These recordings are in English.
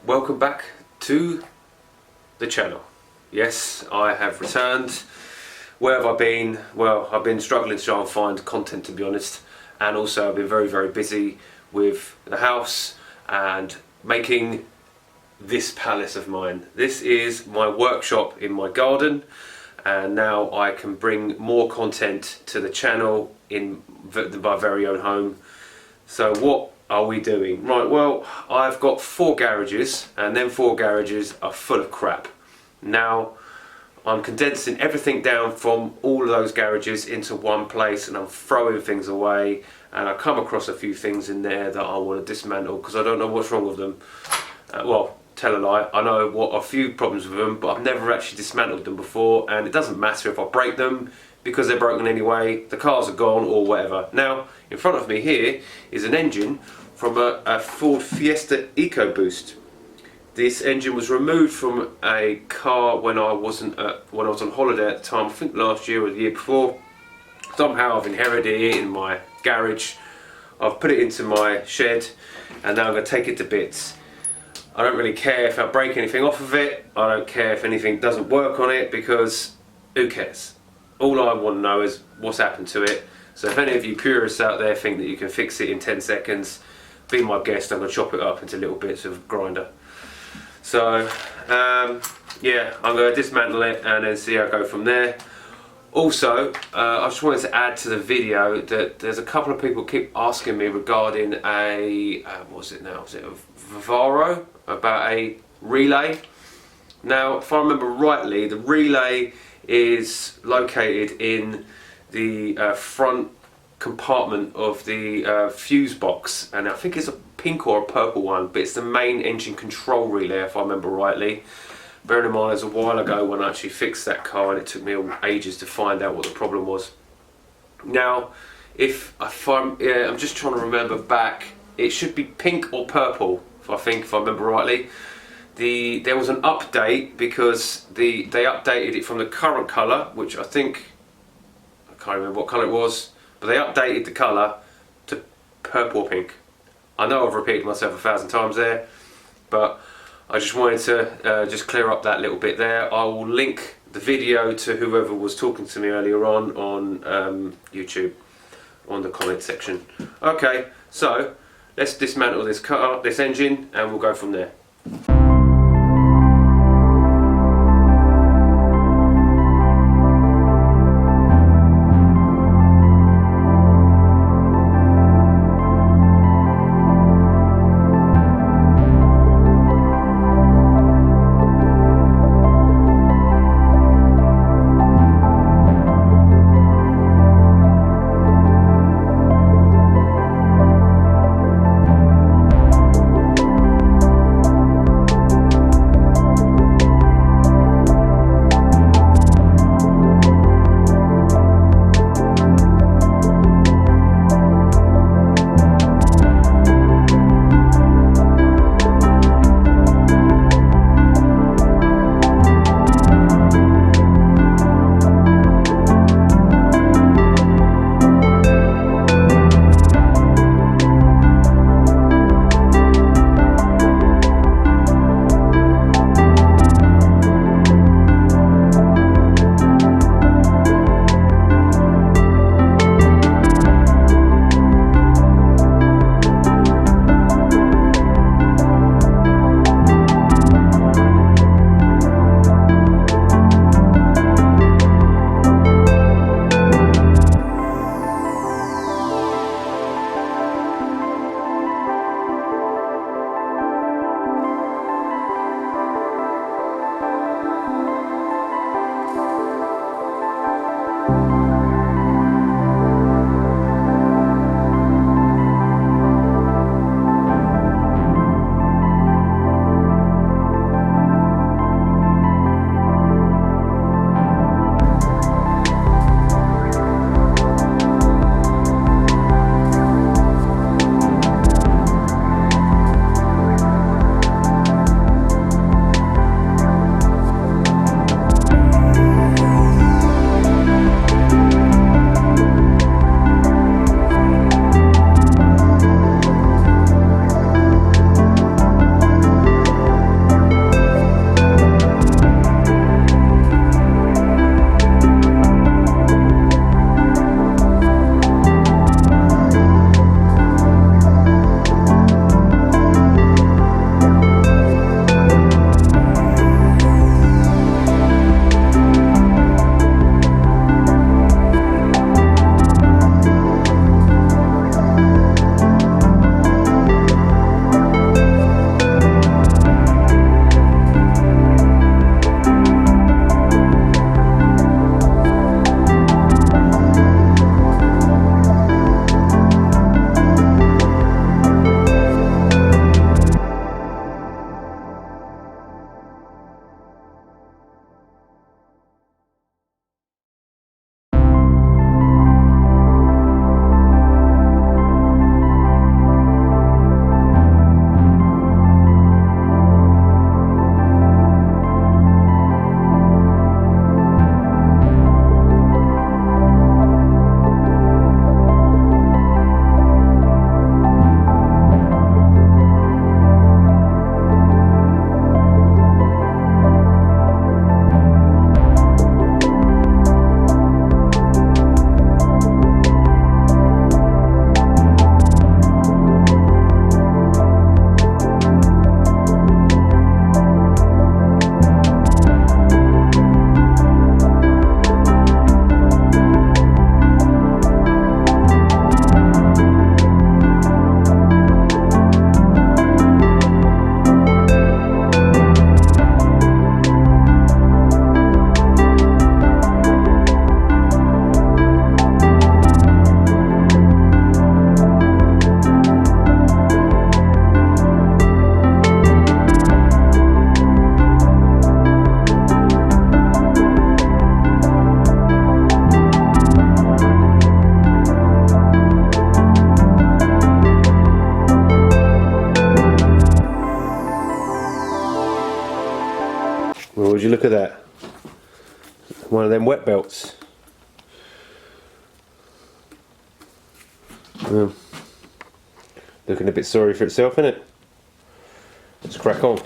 welcome back to the channel. Yes, I have returned. Where have I been? Well, I've been struggling to try and find content, to be honest, and also I've been very busy with the house and making this palace of mine. This is my workshop in my garden, and now I can bring more content to the channel in my very own home. So what are we doing? Right, well, I've got 4 garages, and them 4 garages are full of crap. Now I'm condensing everything down from all of those garages into one place, and I'm throwing things away, and I come across a few things in there that I want to dismantle because I don't know what's wrong with them. Well, tell a lie, I know what a few problems with them, but I've never actually dismantled them before, and it doesn't matter if I break them because they're broken anyway. The cars are gone or whatever. Now in front of me here is an engine from a Ford Fiesta Ecoboost. This engine was removed from a car when I was on holiday at the time, I think last year or the year before. Somehow I've inherited it in my garage. I've put it into my shed, and now I'm going to take it to bits. I don't really care if I break anything off of it. I don't care if anything doesn't work on it, because who cares? All I want to know is what's happened to it. So if any of you purists out there think that you can fix it in 10 seconds, be my guest. I'm going to chop it up into little bits of grinder. So yeah, I'm going to dismantle it and then see how I go from there. Also, I just wanted to add to the video that there's a couple of people keep asking me regarding a, what's it now, is it a Vivaro, about a relay. Now if I remember rightly, the relay is located in the front compartment of the fuse box, and I think it's a pink or a purple one, but it's the main engine control relay if I remember rightly. Bearing in mind, it was a while ago when I actually fixed that car, and it took me ages to find out what the problem was. Now I'm just trying to remember back, it should be pink or purple if I remember rightly. There was an update because they updated it from the current colour, which I can't remember what colour it was, but they updated the colour to purple or pink. I know I've repeated myself 1,000 times there, but I just wanted to just clear up that little bit there. I will link the video to whoever was talking to me earlier on YouTube on the comment section. Okay, so let's dismantle this engine, and we'll go from there. you look at that? One of them wet belts. Looking a bit sorry for itself, isn't it? Let's crack on.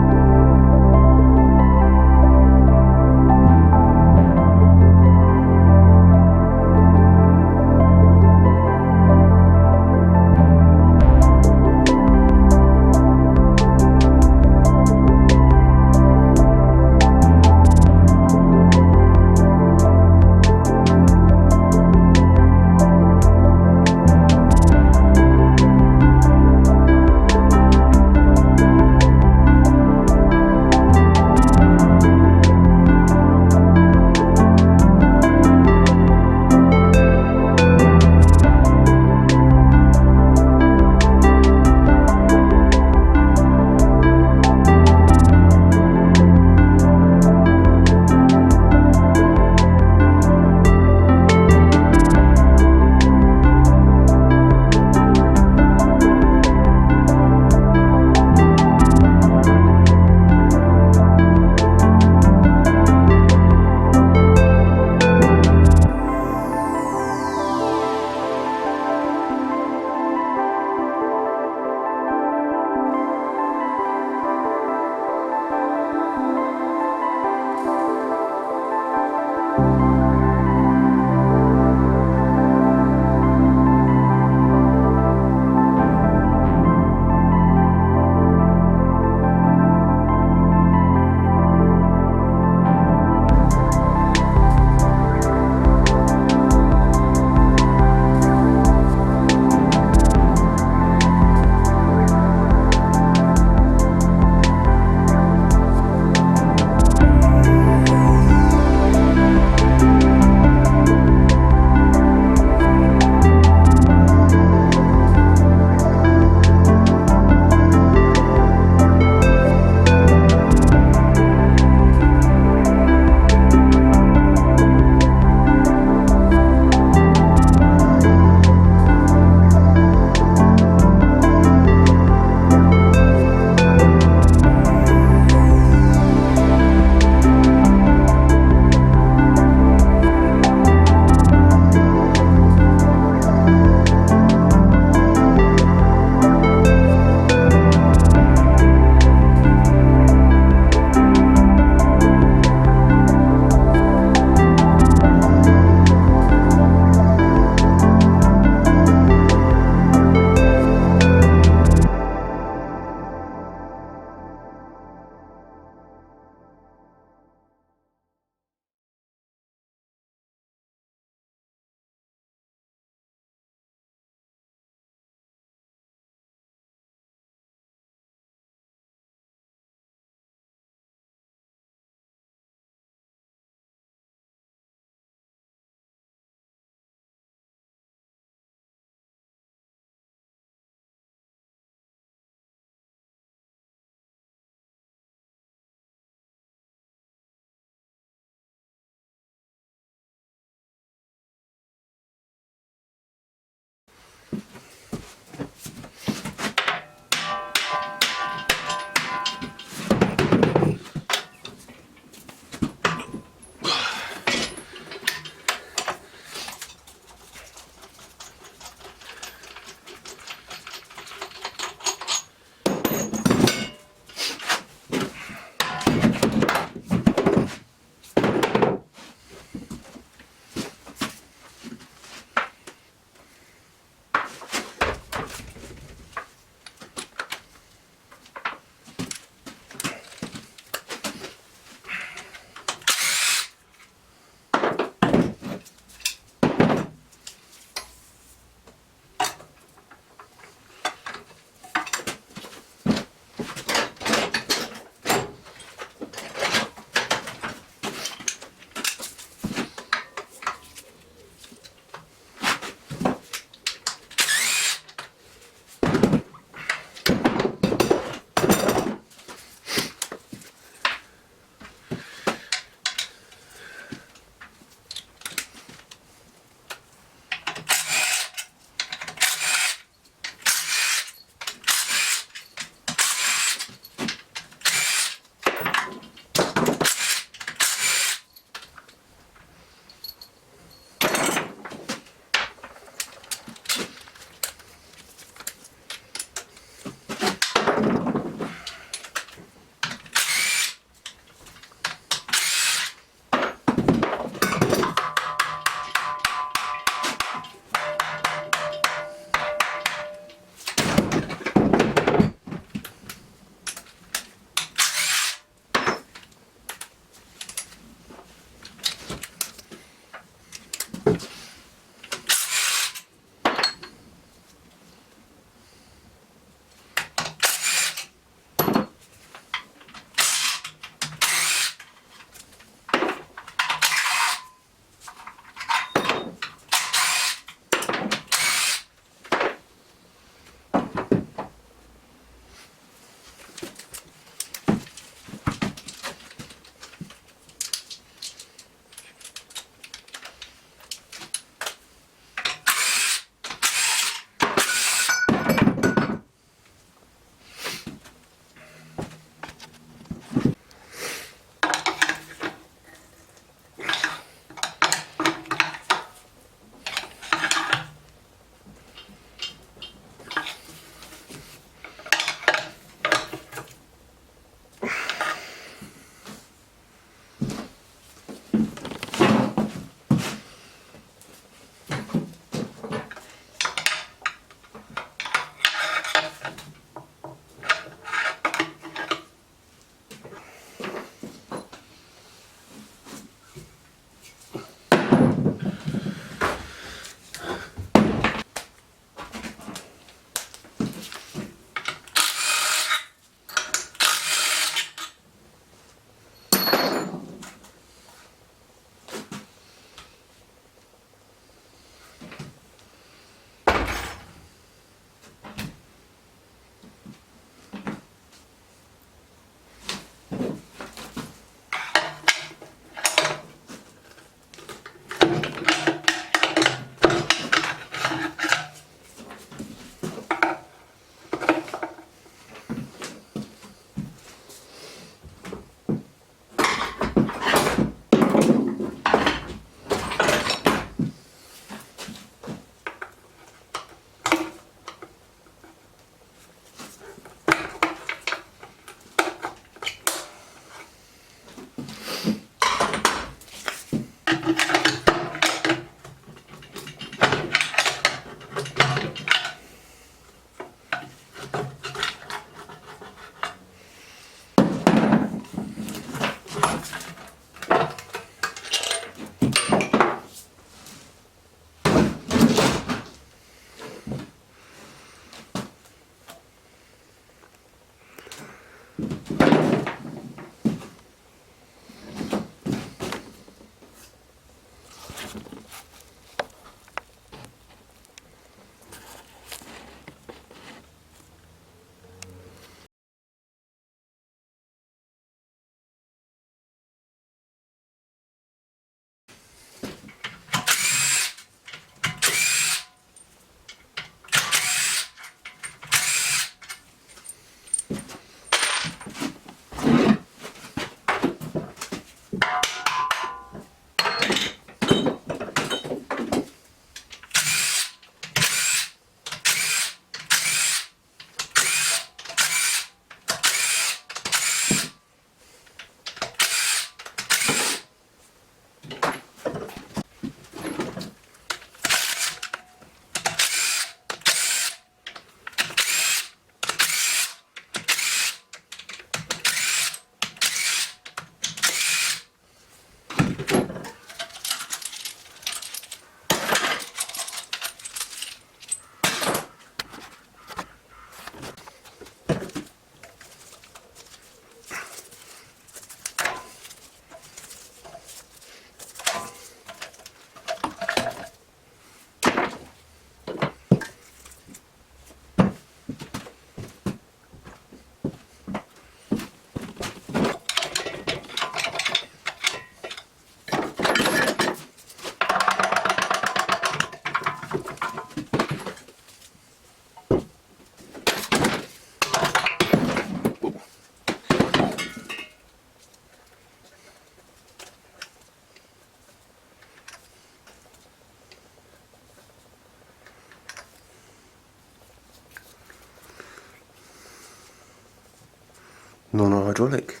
non-hydraulic.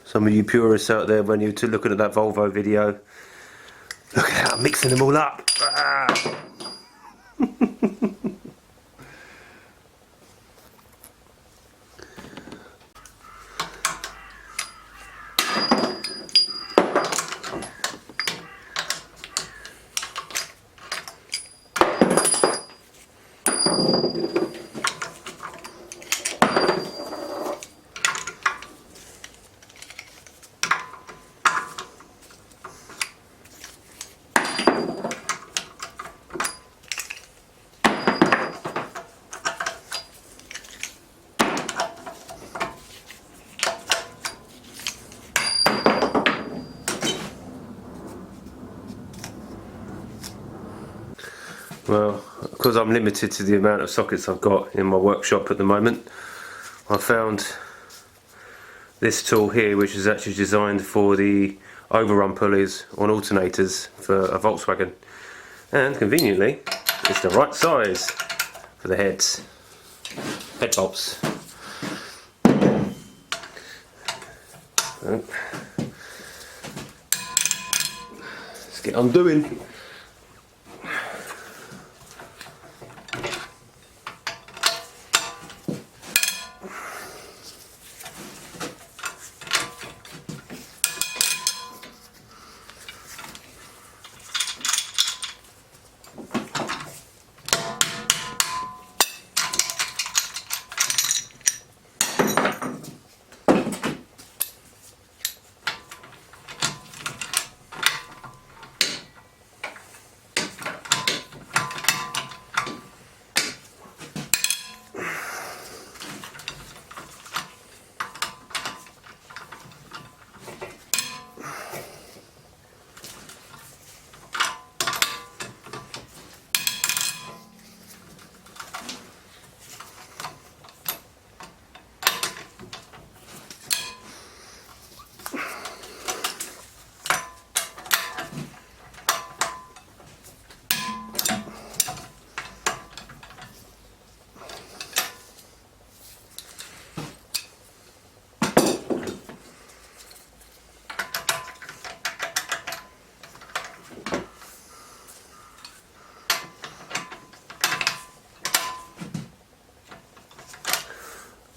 Some of you purists out there, when you're looking at that Volvo video, look at how I'm mixing them all up. Ah. Well, because I'm limited to the amount of sockets I've got in my workshop at the moment, I found this tool here, which is actually designed for the overrun pulleys on alternators for a Volkswagen, and conveniently it's the right size for the head bolts. So, let's get undoing.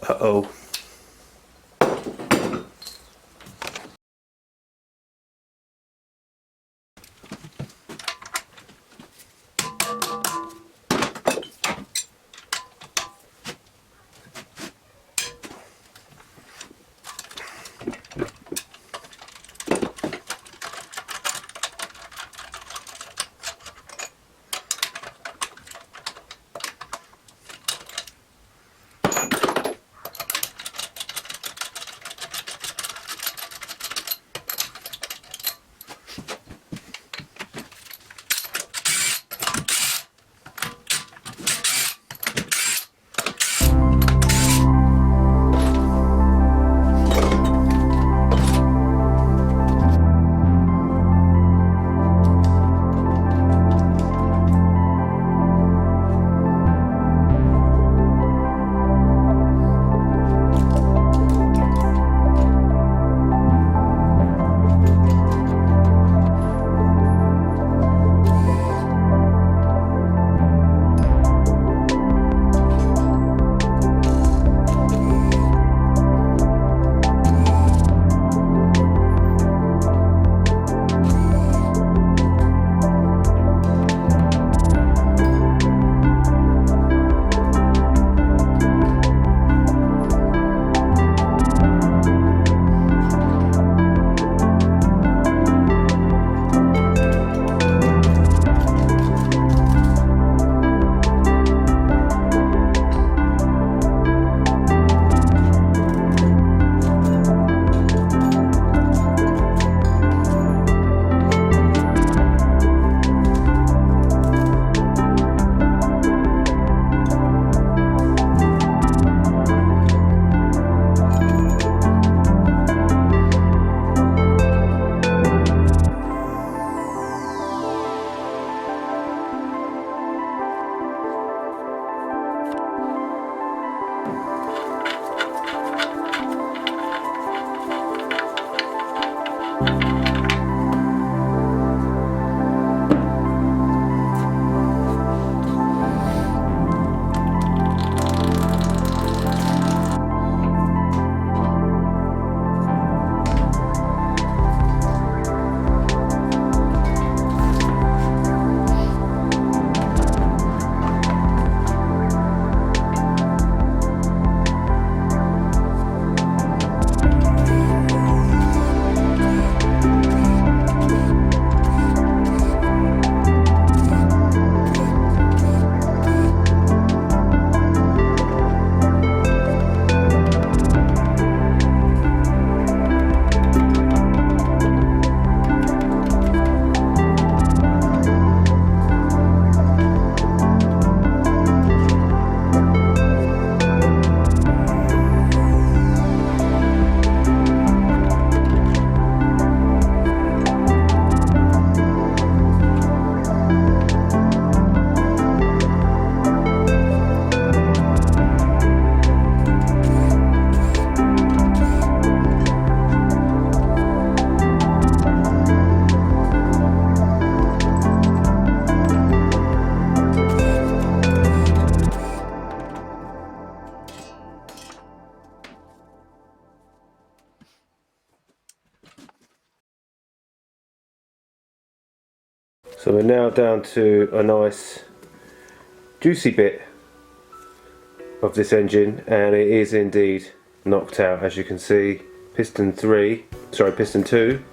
Uh-oh. So we're now down to a nice juicy bit of this engine, and it is indeed knocked out. As you can see, piston 2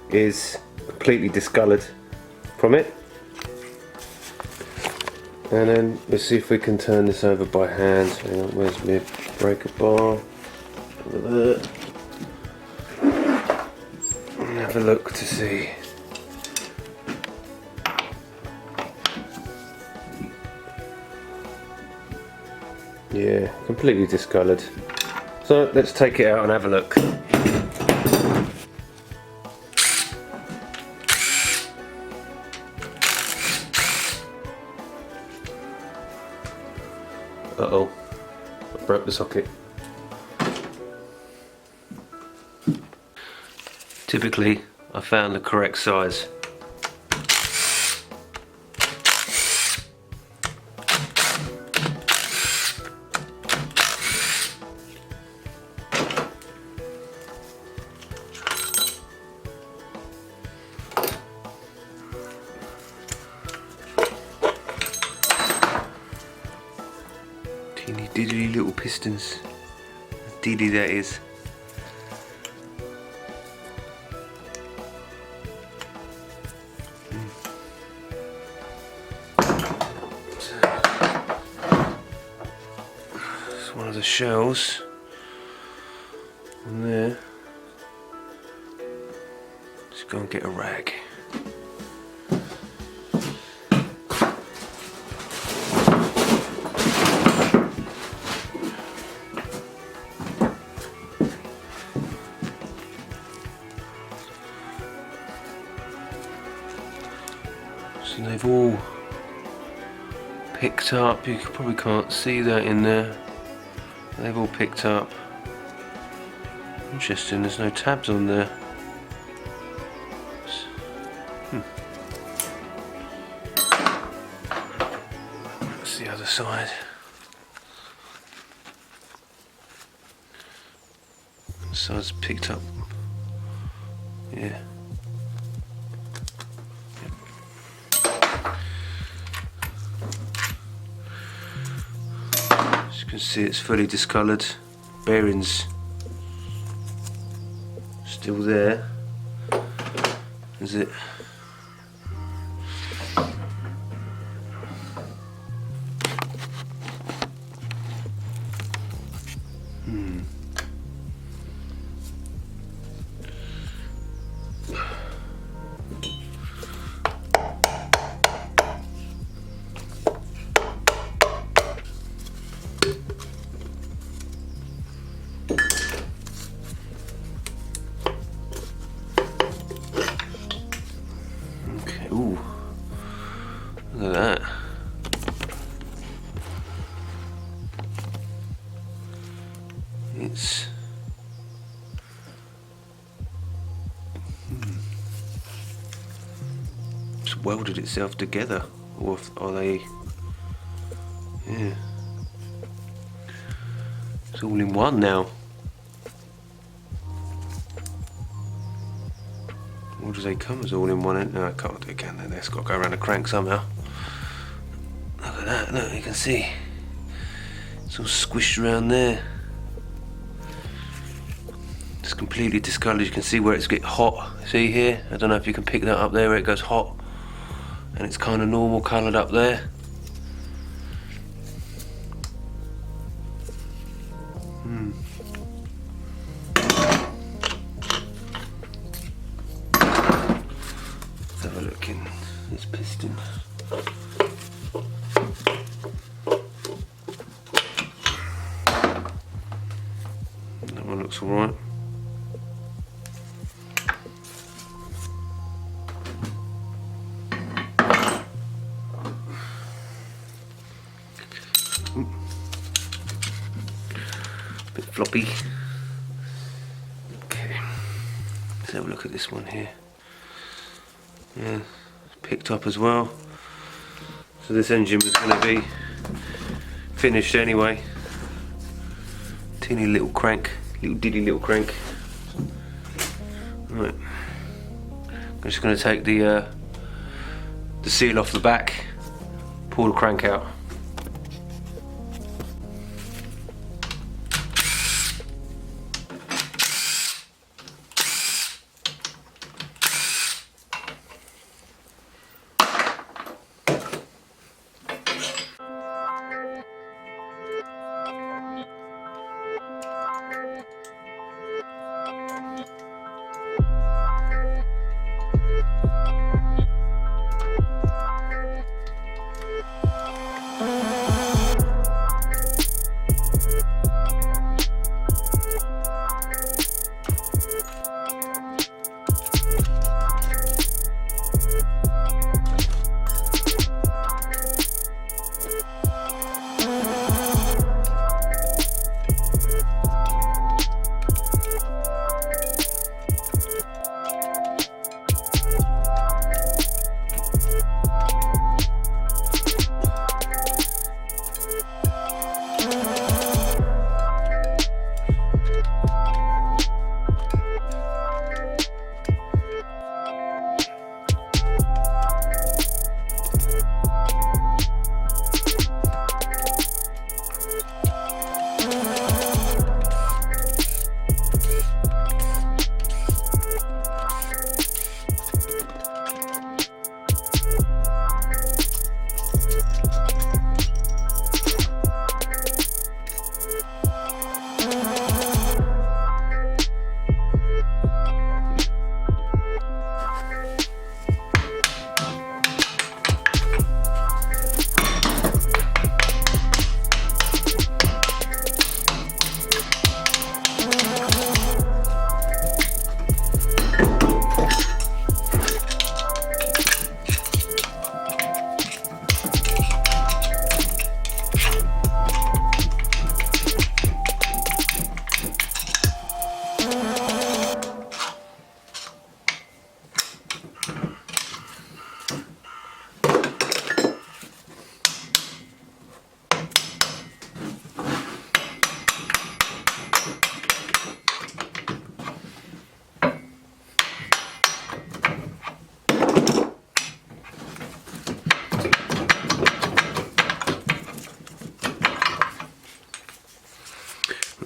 is completely discoloured from it. And then let's see if we can turn this over by hand. Hang on, where's my breaker bar? Over there. And have a look to see. Yeah, completely discoloured. So let's take it out and have a look. Uh-oh, I broke the socket. Typically, I found the correct size. Teeny diddly little pistons. Diddy that is. It's one of the shells on there. Let's go and get a rag. So they've all picked up. You probably can't see that in there. They've all picked up. Interesting, there's no tabs on there. That's the other side. So it's picked up. Yeah. As you can see, it's fully discoloured. Bearings still there. Is it? Ooh, look at that. It's it's welded itself together, or are they? Yeah, it's all in one now. Or do they come as all in one end? No, I can't do it, can they? It's got to go around the crank somehow. Look at that, look, you can see. It's all squished around there. It's completely discoloured. You can see where it's get hot. See here? I don't know if you can pick that up there where it goes hot. And it's kind of normal coloured up there. Have a look in this piston. That one looks alright. Bit floppy. Okay, let's have a look at this one here. Yeah, picked up as well. So this engine was going to be finished anyway. Teeny little crank, little diddy little crank. Right, I'm just going to take the the seal off the back, pull the crank out.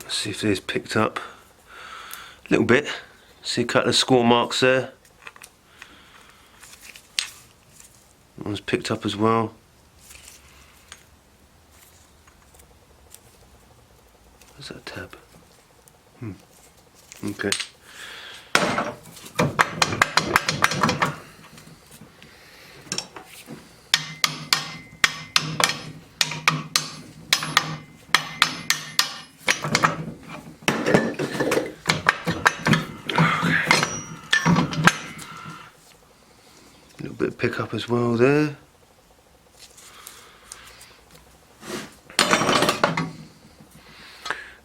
See if these picked up a little bit. See a couple of score marks there. One's picked up as well. Where's that tab? Okay. Bit of pick up as well there.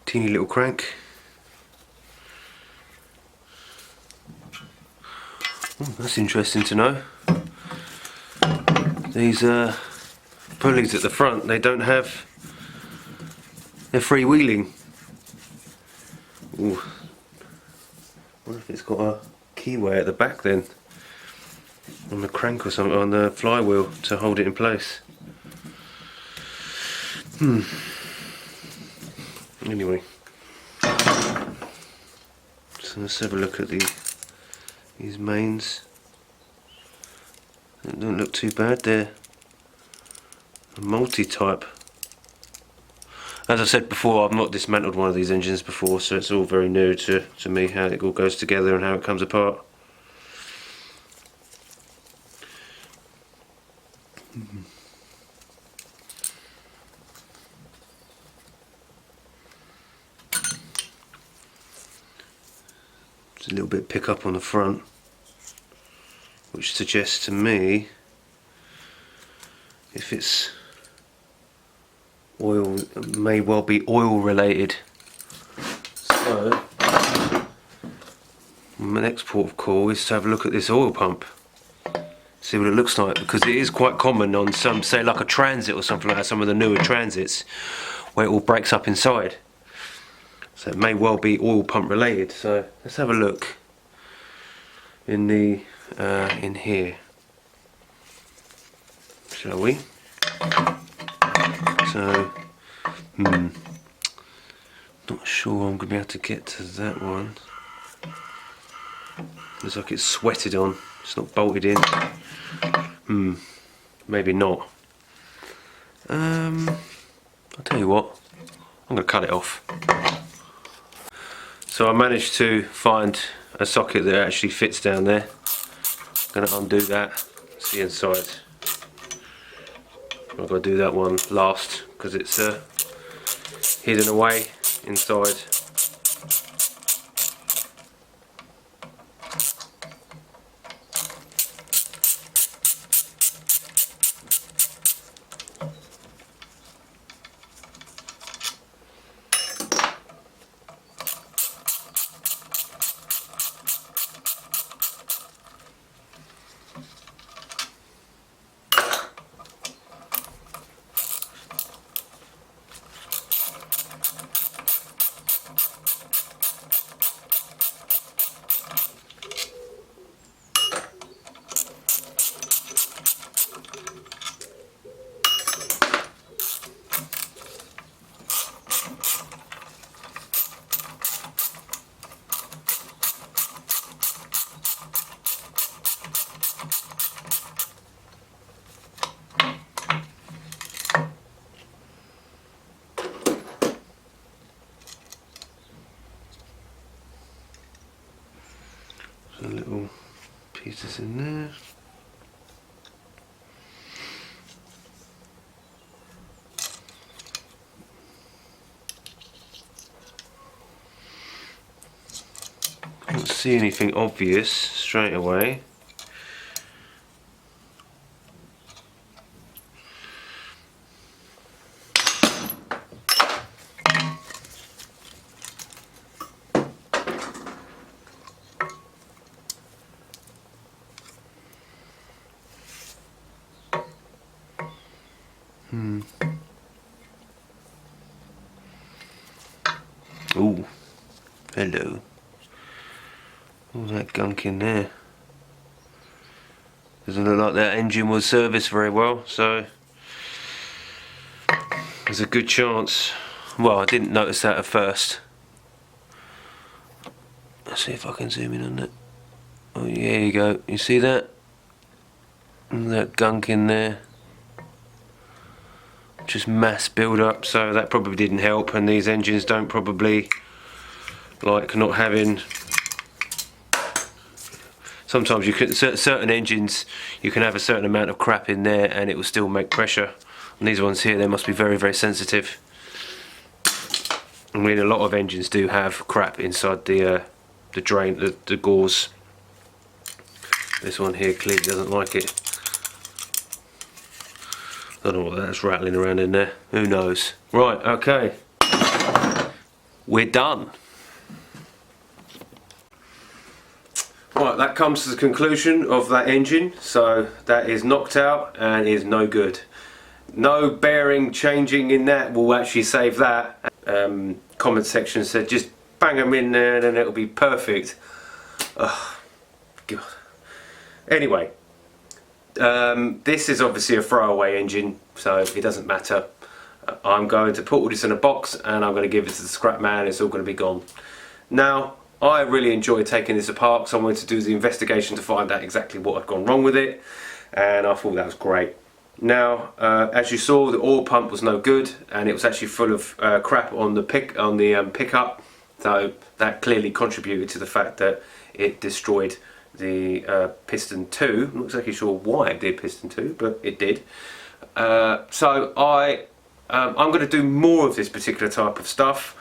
Teeny little crank. That's interesting to know. These pulleys at the front, they don't have, they're freewheeling. Ooh. Wonder if it's got a keyway at the back then, on the crank or something, on the flywheel to hold it in place. Anyway, so let's have a look at these mains. They don't look too bad. They're a multi-type. As I said before, I've not dismantled one of these engines before, so it's all very new to me, how it all goes together and how it comes apart. There's a little bit of pick up on the front, which suggests to me if it's oil, it may well be oil related. So my next port of call is to have a look at this oil pump, see what it looks like, because it is quite common on some, say like a Transit or something like that, some of the newer Transits, where it all breaks up inside. So it may well be oil pump related. So let's have a look in the in here. shall we? So, not sure I'm going to be able to get to that one. Looks like it's sweated on, it's not bolted in. Maybe not. I'll tell you what, I'm going to cut it off. So I managed to find a socket that actually fits down there. I'm going to undo that, see inside. I've got to do that one last because it's hidden away inside. So little pieces in there. Can't see anything obvious straight away. Ooh, hello. All that gunk in there. Doesn't look like that engine was serviced very well, so there's a good chance. Well, I didn't notice that at first. Let's see if I can zoom in on that. Oh, yeah, there you go. You see that? All that gunk in there. Just mass build up, so that probably didn't help, and these engines don't probably like not having. Sometimes you can, certain engines you can have a certain amount of crap in there and it will still make pressure. And these ones here, they must be very, very sensitive. I mean, a lot of engines do have crap inside the drain, the gauze. This one here clearly doesn't like it. I don't know what that's rattling around in there. Who knows? Right, okay. We're done. Right, that comes to the conclusion of that engine. So that is knocked out and is no good. No bearing changing in that will actually save that. Comment section said just bang them in there and it'll be perfect. Oh, God. Anyway. This is obviously a throwaway engine, so it doesn't matter. I'm going to put all this in a box and I'm going to give it to the scrap man. It's all going to be gone. Now, I really enjoyed taking this apart, so I wanted to do the investigation to find out exactly what had gone wrong with it, and I thought that was great. Now, as you saw, the oil pump was no good, and it was actually full of crap on the pickup, so that clearly contributed to the fact that it destroyed the piston 2. I'm not exactly sure why it did piston 2, but it did. So I'm going to do more of this particular type of stuff.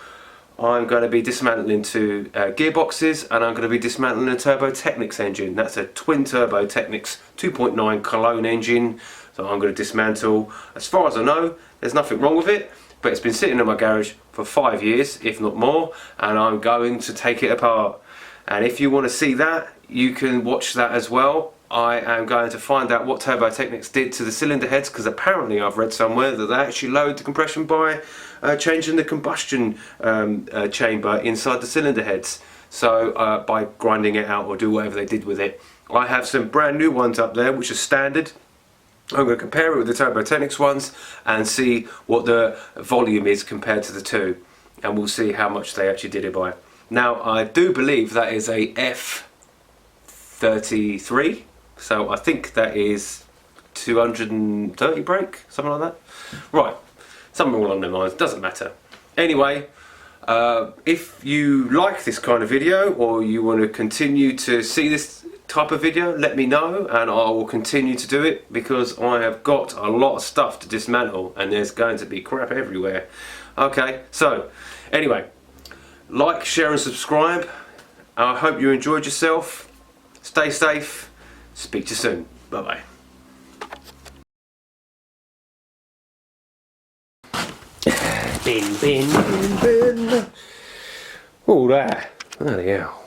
I'm going to be dismantling two gearboxes, and I'm going to be dismantling a Turbo Technics engine. That's a twin Turbo Technics 2.9 Cologne engine. So I'm going to dismantle. As far as I know, there's nothing wrong with it, but it's been sitting in my garage for 5 years, if not more, and I'm going to take it apart. And if you want to see that, you can watch that as well. I am going to find out what Turbo Technics did to the cylinder heads, because apparently I've read somewhere that they actually lowered the compression by changing the combustion chamber inside the cylinder heads. So by grinding it out or do whatever they did with it. I have some brand new ones up there which are standard. I'm going to compare it with the Turbo Technics ones and see what the volume is compared to the two, and we'll see how much they actually did it by. Now I do believe that is a F33, so I think that is 230 brake, something like that. Right, something along those lines, doesn't matter. Anyway, if you like this kind of video, or you want to continue to see this type of video, let me know and I will continue to do it, because I have got a lot of stuff to dismantle and there's going to be crap everywhere. Okay, so anyway, like, share and subscribe. I hope you enjoyed yourself. Stay safe. Speak to you soon. Bye bye. Bin. All that. Bloody hell.